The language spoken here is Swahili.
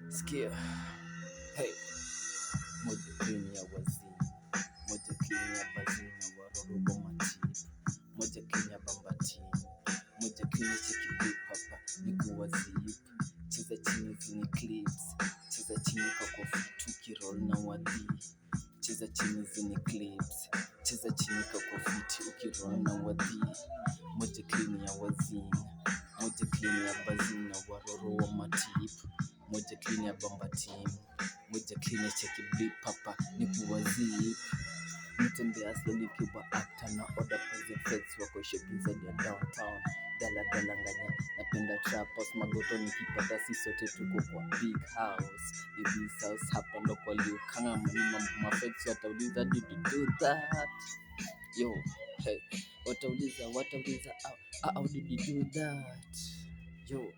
Sikia, hey, moja clean ya wazini, moja clean ya bazina, waroro matipu, moja clean ya bambatini, moja clean ya cheki beat papa, ni kuwazipu, cheza chini zini clips, cheza chini kwa fitu kiroll na wadhi, cheza chini zini clips, cheza chini kwa fitu ukiroll na wadhi, moja clean ya wazini, moja clean ya bazina, waroro matipu, moja clean ya bambatini, moja clean ya cheki beat papa, ni kuwazipu. Mtembea slowly kiwa actor na order present feds wako shaping zaidi ya downtown. Dala nganya napenda trap house magoto nikipata si sote tuko kwa big house. Ni this house hapa ndo kwa liu kama mambo mafeds watauliza did you do that? Yo, hey, watauliza how did you do that? Yo,